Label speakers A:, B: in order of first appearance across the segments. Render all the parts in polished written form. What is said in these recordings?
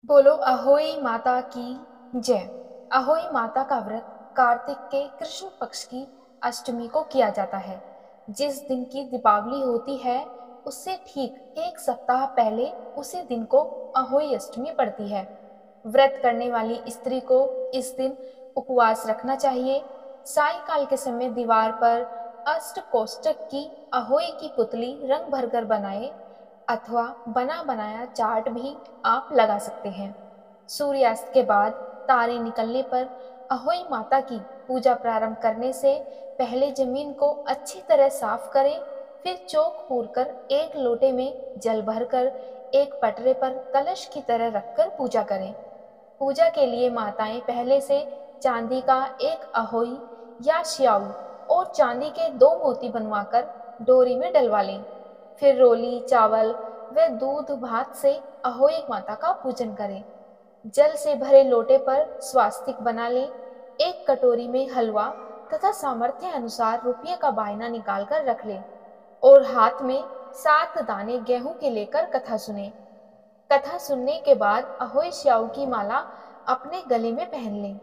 A: बोलो अहोई माता की जय। अहोई माता का व्रत कार्तिक के कृष्ण पक्ष की अष्टमी को किया जाता है। जिस दिन की दीपावली होती है उससे ठीक एक सप्ताह पहले उसी दिन को अहोई अष्टमी पड़ती है। व्रत करने वाली स्त्री को इस दिन उपवास रखना चाहिए। सायंकाल के समय दीवार पर अष्ट कोष्टक की अहोई की पुतली रंग भरकर बनाए अथवा बना बनाया चार्ट भी आप लगा सकते हैं। सूर्यास्त के बाद तारे निकलने पर अहोई माता की पूजा प्रारंभ करने से पहले जमीन को अच्छी तरह साफ करें। फिर चौक पूरकर एक लोटे में जल भरकर एक पटरे पर कलश की तरह रखकर पूजा करें। पूजा के लिए माताएं पहले से चांदी का एक अहोई या श्याऊ और चांदी के दो मोती बनवाकर डोरी में डलवा लें। फिर रोली चावल व दूध भात से अहोई माता का पूजन करें। जल से भरे लोटे पर स्वास्तिक बना लें। एक कटोरी में हलवा तथा सामर्थ्य अनुसार रुपये का बायना निकाल कर रख लें और हाथ में 7 दाने गेहूं के लेकर कथा सुने। कथा सुनने के बाद अहोई श्याऊ की माला अपने गले में पहन लें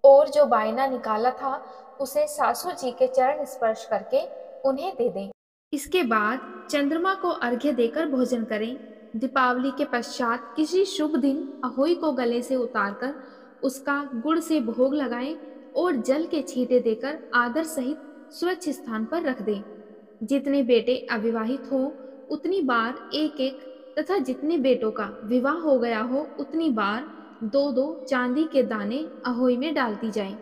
A: और जो बायना निकाला था उसे सासू जी के चरण स्पर्श करके उन्हें दे दें। इसके बाद चंद्रमा को अर्घ्य देकर भोजन करें। दीपावली के पश्चात किसी शुभ दिन अहोई को गले से उतारकर उसका गुड़ से भोग लगाएं और जल के छींटे देकर आदर सहित स्वच्छ स्थान पर रख दें। जितने बेटे अविवाहित हो उतनी बार एक एक तथा जितने बेटों का विवाह हो गया हो उतनी बार दो दो चांदी के दाने अहोई में डालती जाएं।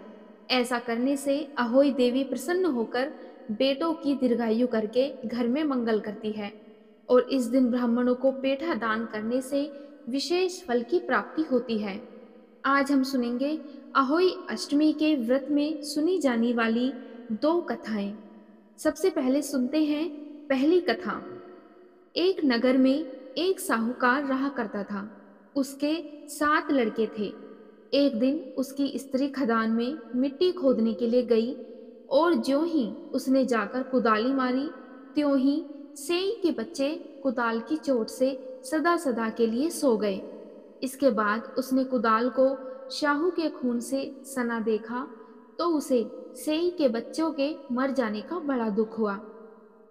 A: ऐसा करने से अहोई देवी प्रसन्न होकर बेटों की दीर्घायु करके घर में मंगल करती है और इस दिन ब्राह्मणों को पेठा दान करने से विशेष फल की प्राप्ति होती है। आज हम सुनेंगे अहोई अष्टमी के व्रत में सुनी जाने वाली 2 कथाएं। सबसे पहले सुनते हैं पहली कथा। एक नगर में एक साहूकार रहा करता था। उसके 7 लड़के थे। एक दिन उसकी स्त्री खदान में मिट्टी खोदने के लिए गई और ज्यों ही उसने जाकर कुदाली मारी त्यों ही सेई के बच्चे कुदाल की चोट से सदा सदा के लिए सो गए। इसके बाद उसने कुदाल को शाहू के खून से सना देखा तो उसे सेई के बच्चों के मर जाने का बड़ा दुख हुआ,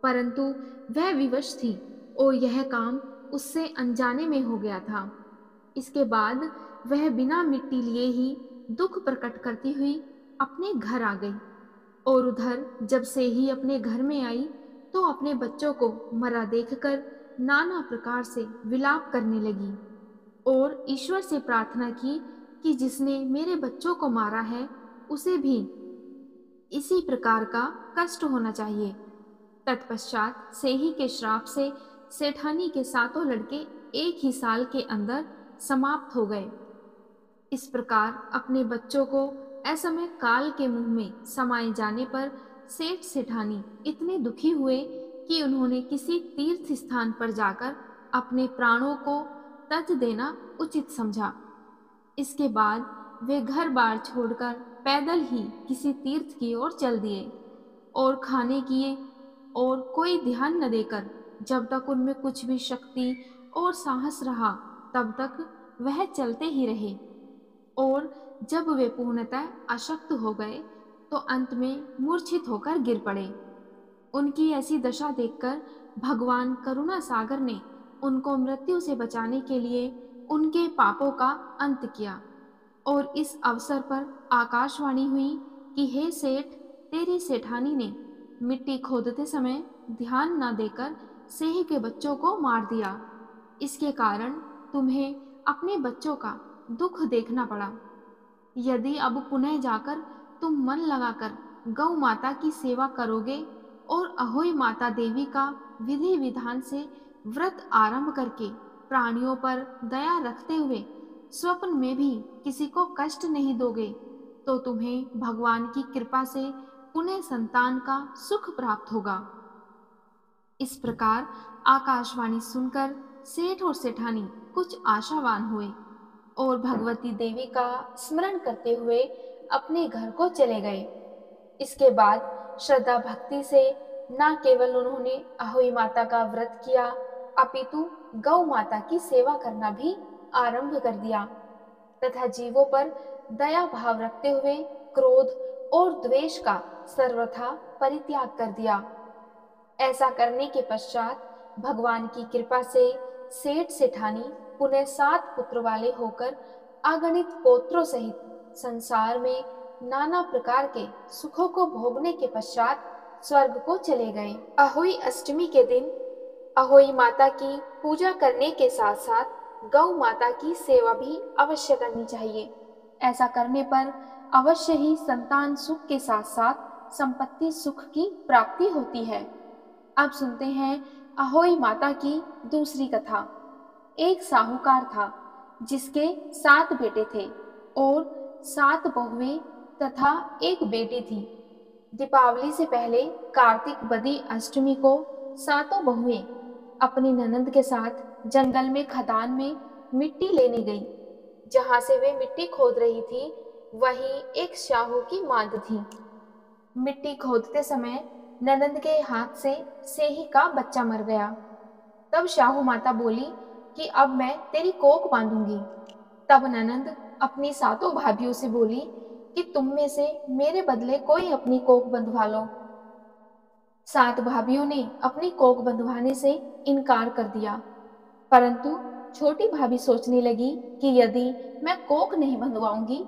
A: परंतु वह विवश थी और यह काम उससे अनजाने में हो गया था। इसके बाद वह बिना मिट्टी लिए ही दुख प्रकट करती हुई अपने घर आ गई और उधर जब से ही अपने घर में आई तो अपने बच्चों को मरा देखकर नाना प्रकार से विलाप करने लगी और ईश्वर से प्रार्थना की कि जिसने मेरे बच्चों को मारा है उसे भी इसी प्रकार का कष्ट होना चाहिए। तत्पश्चात सेही के श्राप से सेठानी के 7 लड़के एक ही साल के अंदर समाप्त हो गए। इस प्रकार अपने बच्चों को असमय काल के मुंह में समाये जाने पर सेठ सेठानी इतने दुखी हुए कि उन्होंने किसी तीर्थ स्थान पर जाकर अपने प्राणों को तज देना उचित समझा। इसके बाद वे घर बार छोड़कर पैदल ही किसी तीर्थ की ओर चल दिए और खाने किए और कोई ध्यान न देकर जब तक उनमें कुछ भी शक्ति और साहस रहा तब तक वह चलते ही रहे और जब वे पूर्णतः अशक्त हो गए तो अंत में मूर्छित होकर गिर पड़े। उनकी ऐसी दशा देखकर भगवान करुणा सागर ने उनको मृत्यु से बचाने के लिए उनके पापों का अंत किया और इस अवसर पर आकाशवाणी हुई कि हे सेठ, तेरी सेठानी ने मिट्टी खोदते समय ध्यान न देकर सेह के बच्चों को मार दिया। इसके कारण तुम्हें अपने बच्चों का दुख देखना पड़ा। यदि अब पुनः जाकर तुम मन लगाकर गौ माता की सेवा करोगे और अहोई माता देवी का विधि विधान से व्रत आरंभ करके प्राणियों पर दया रखते हुए स्वप्न में भी किसी को कष्ट नहीं दोगे तो तुम्हें भगवान की कृपा से पुनः संतान का सुख प्राप्त होगा। इस प्रकार आकाशवाणी सुनकर सेठ और सेठानी कुछ आशावान हुए और भगवती देवी का स्मरण करते हुए अपने घर को चले गए। इसके बाद श्रद्धा भक्ति से न केवल उन्होंने अहोई माता का व्रत किया अपितु गौ माता की सेवा करना भी आरंभ कर दिया तथा जीवों पर दया भाव रखते हुए क्रोध और द्वेष का सर्वथा परित्याग कर दिया। ऐसा करने के पश्चात भगवान की कृपा से सेठ सेठानी पुनः 7 पुत्र वाले होकर अगणित पोत्रों सहित संसार में नाना प्रकार के सुखों को भोगने के पश्चात स्वर्ग को चले गए। अहोई अष्टमी के दिन अहोई माता की पूजा करने के साथ साथ गौ माता की सेवा भी अवश्य करनी चाहिए। ऐसा करने पर अवश्य ही संतान सुख के साथ साथ संपत्ति सुख की प्राप्ति होती है। अब सुनते हैं अहोई माता की दूसरी कथा। एक साहूकार था जिसके 7 बेटे थे और 7 बहुएं तथा एक बेटी थी। दीपावली से पहले कार्तिक बदी अष्टमी को 7 बहुएं अपनी ननंद के साथ जंगल में खदान में मिट्टी लेने गई। जहां से वे मिट्टी खोद रही थी वहीं एक शाहू की मांद थी। मिट्टी खोदते समय ननंद के हाथ से सेही का बच्चा मर गया। तब शाहू माता बोली कि अब मैं तेरी कोख बांधूंगी। तब ननंद अपनी 7 भाभियों से बोली कि तुम में से मेरे बदले कोई अपनी कोख बंधवा लो। 7 भाभियों ने अपनी कोख बंधवाने से इनकार कर दिया, परंतु छोटी भाभी सोचने लगी कि यदि मैं कोख नहीं बंधवाऊंगी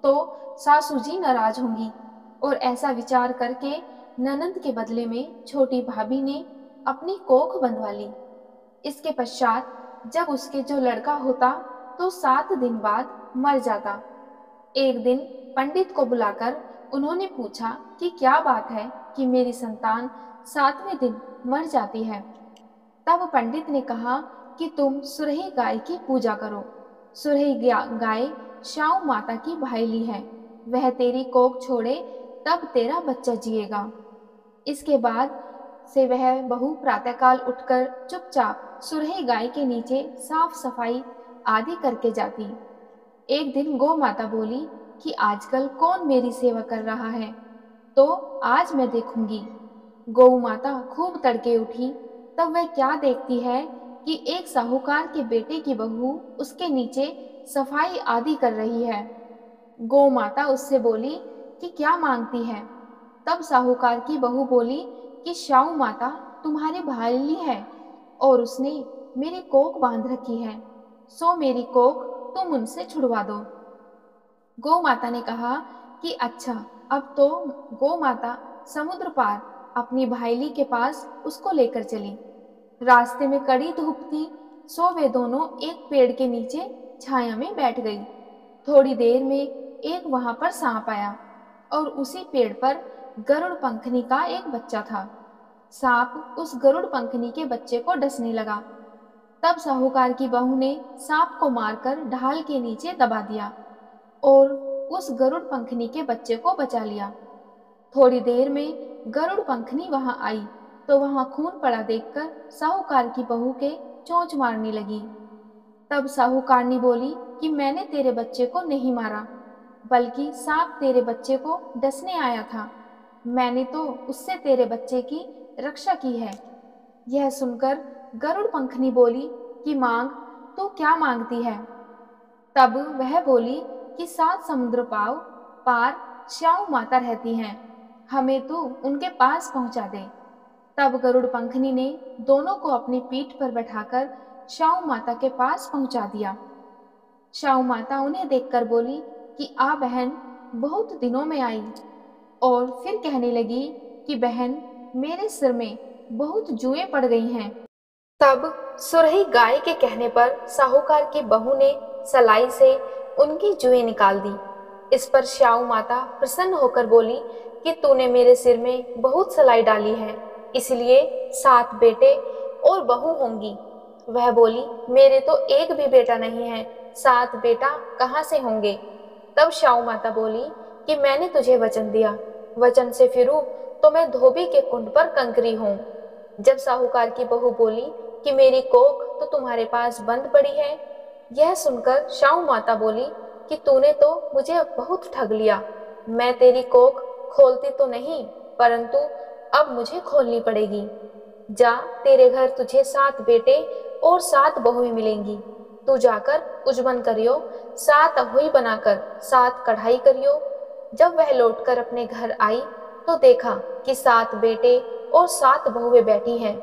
A: तो सासू जी नाराज होंगी, और ऐसा विचार करके ननंद के बदले में छोटी भाभी ने अपनी कोख बंधवा ली। इसके पश्चात जब उसके जो लड़का होता तो 7 दिन बाद मर जाता। एक दिन पंडित को बुलाकर उन्होंने पूछा कि क्या बात है कि मेरी संतान 7वें दिन मर जाती है। तब पंडित ने कहा कि तुम सुरही गाय की पूजा करो। सुरही गाय श्याऊ माता की भाईली है, वह तेरी कोख छोड़े तब तेरा बच्चा जिएगा। इसके बाद से वह बहू प्रातःकाल उठकर चुपचाप सुरही गाय के नीचे साफ सफाई आदि करके जाती। एक दिन गौ माता बोली कि आजकल कौन मेरी सेवा कर रहा है, तो आज मैं देखूंगी। गौ माता खूब तड़के उठी, तब वह क्या देखती है कि एक साहूकार के बेटे की बहू उसके नीचे सफाई आदि कर रही है। गौ माता उससे बोली कि क्या मांगती है। तब साहूकार की बहू बोली कि श्याऊ माता तुम्हारी भाईली है और उसने मेरी कोख बांध रखी है, सो मेरी कोख तुम उनसे छुड़वा दो। गौ माता ने कहा कि अच्छा। अब तो गौ माता समुद्र पार अपनी भाईली के पास उसको लेकर चली। रास्ते में कड़ी धूप थी, सो वे दोनों एक पेड़ के नीचे छाया में बैठ गई। थोड़ी देर में एक वहां पर सांप आया और उसी पेड़ पर गरुड़ पंखनी का एक बच्चा था। सांप उस गरुड़ पंखनी के बच्चे को डसने लगा। तब साहूकार की बहू ने सांप को मारकर ढाल के नीचे दबा दिया और उस गरुड़ पंखनी के बच्चे को बचा लिया। थोड़ी देर में गरुड़ पंखनी वहां आई तो वहां खून पड़ा देखकर साहूकार की बहू के चोंच मारने लगी। तब साहूकारनी बोली कि मैंने तेरे बच्चे को नहीं मारा, बल्कि सांप तेरे बच्चे को डसने आया था। मैंने तो उससे तेरे बच्चे की रक्षा की है। यह सुनकर गरुड़ पंखनी बोली कि मांग, तू क्या मांगती है। तब वह बोली कि 7 समुद्र पार श्याऊ माता रहती हैं, हमें तू उनके पास पहुंचा दे। तब गरुड़ पंखनी ने दोनों को अपनी पीठ पर बैठाकर श्याऊ माता के पास पहुंचा दिया। श्याऊ माता उन्हें देखकर बोली कि आ बहन, बहुत दिनों में आई, और फिर कहने लगी कि बहन, मेरे सिर में बहुत जुएं पड़ गई हैं। तब सुरही गाय के कहने पर साहूकार की बहू ने सलाई से उनकी जुएं निकाल दी। इस पर श्याऊ माता प्रसन्न होकर बोली कि तूने मेरे सिर में बहुत सलाई डाली है, इसलिए 7 बेटे और बहू होंगी। वह बोली, मेरे तो एक भी बेटा नहीं है, 7 बेटा कहाँ से होंगे। तब श्याऊ माता बोली कि मैंने तुझे वचन दिया, वचन से फिरूं तो मैं धोबी के कुंड पर कंकरी हूं। जब साहूकार की बहू बोली कि मेरी कोख तो तुम्हारे पास बंद पड़ी है, यह सुनकर श्याऊ माता बोली कि तूने तो मुझे बहुत ठग लिया। मैं तेरी कोख खोलती तो नहीं, परंतु अब मुझे खोलनी पड़ेगी। जा, तेरे घर तुझे 7 बेटे और 7 बहुएं मिलेंगी। तू जाकर उजमन करियो, 7 अहोई बनाकर 7 कढ़ाई करियो। जब वह लौटकर अपने घर आई तो देखा कि 7 बेटे और 7 बहुएं बैठी हैं,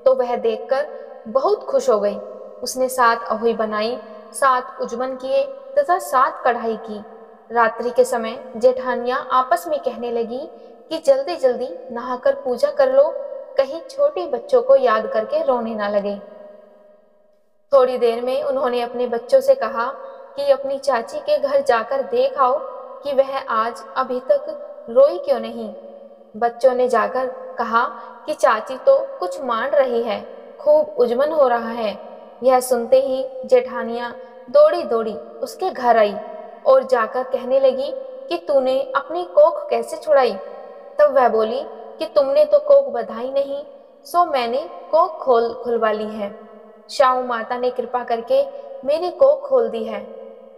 A: तो वह देखकर बहुत खुश हो गई। उसने 7 अहोई बनाई, 7 उजमन किए तथा 7 कढ़ाई की। रात्रि के समय जेठानियां आपस में कहने लगी कि जल्दी जल्दी नहाकर पूजा कर लो, कहीं छोटे बच्चों को याद करके रोने ना लगे। थोड़ी देर में उन्होंने अपने बच्चों से कहा कि अपनी चाची के घर जाकर देख आओ कि वह आज अभी तक रोई क्यों नहीं। बच्चों ने जाकर कहा कि चाची तो कुछ मान रही है, खूब उजमन हो रहा है। यह सुनते ही जेठानियां दौड़ी दौड़ी उसके घर आई और जाकर कहने लगी कि तूने अपनी कोख कैसे छुड़ाई। तब वह बोली कि तुमने तो कोख बंधाई नहीं, सो मैंने कोख खुलवा ली है। शाहू माता ने कृपा करके मेरी कोख खोल दी है,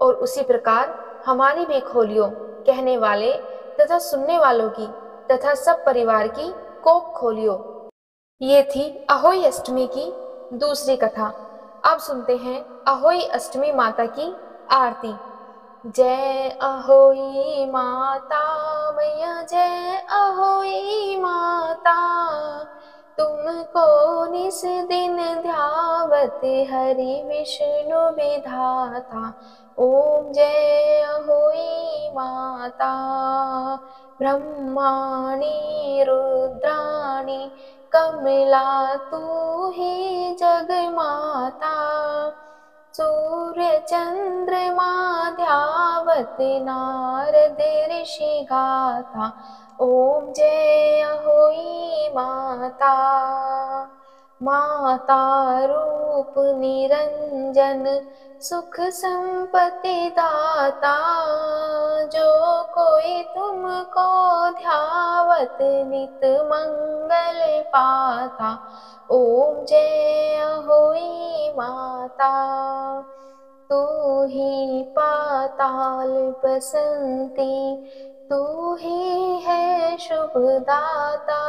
A: और उसी प्रकार हमारी भी खोलियो। कहने वाले तथा सुनने वालों की तथा सब परिवार की कोख खोलियो। ये थी अहोई अष्टमी की दूसरी कथा। अब सुनते हैं अहोई अष्टमी माता की आरती। जय अहोई माता मैया, जय अहोई माता, तुमको निस दिन ध्यावत हरि विष्णु विधाता। ओम जय अहोई माता, ब्रह्माणि रुद्राणि कमला तू ही जगमाता। सूर्य चंद्रमा ध्यावत नारद ऋषि गाथा। ओम जय अहोई माता, माता रूप निरंजन सुख संपत्ति दाता। जो कोई तुमको ध्यावत नित मंगल पाता। ओम जय अहोई माता, तू ही पाताल बसंती, तू ही है शुभ दाता।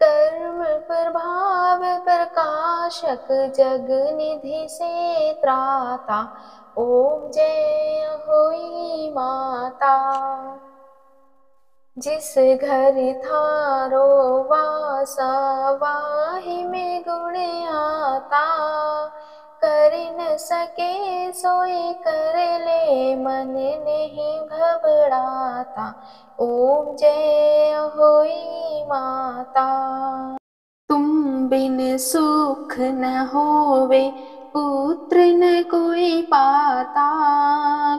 A: कर्म प्रभाव प्रकाशक जग निधि से त्राता। ओम जय अहोई माता, जिस घर थारो वासा वाहि में गुण आता। कर न सके सोई कर ले मन नहीं घबराता। ओम जय अहोई माता, तुम बिन सुख न होवे पुत्र न कोई पाता।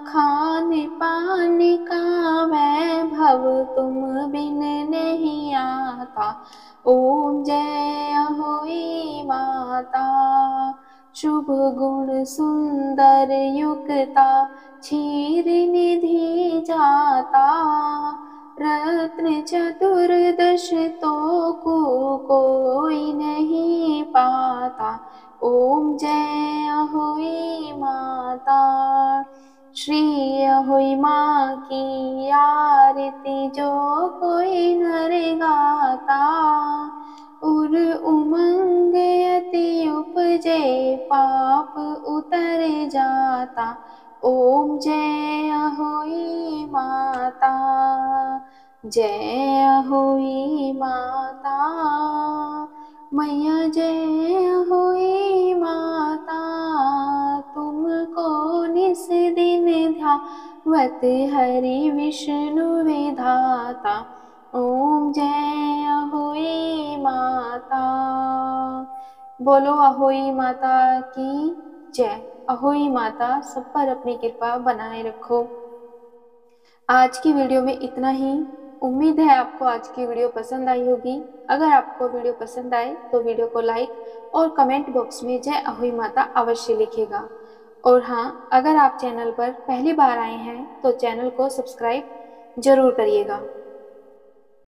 A: खान पान का वैभव तुम बिन नहीं आता। ओम जय अहोई माता, शुभ गुण सुंदर युक्ता क्षीर निधि जाता। रत्न चतुर्दश तो कोई नहीं पाता। ओम जय अहोई माता, श्री अहोई माँ की आरती जो कोई नर गाता। उर उमंग अति उपजे पाप उतर जाता। ओम जय अहोई माता, जय अहोई माता मैया, जय अहोई माता। तुमको निस दिन ध्यावत हरि विष्णु विधाता। ओम जय अहोई माता। बोलो अहोई माता की जय। अहोई माता सब पर अपनी कृपा बनाए रखो। आज की वीडियो में इतना ही। उम्मीद है आपको आज की वीडियो पसंद आई होगी। अगर आपको वीडियो पसंद आए तो वीडियो को लाइक और कमेंट बॉक्स में जय अहोई माता अवश्य लिखिएगा। और हाँ, अगर आप चैनल पर पहली बार आए हैं तो चैनल को सब्सक्राइब जरूर करिएगा।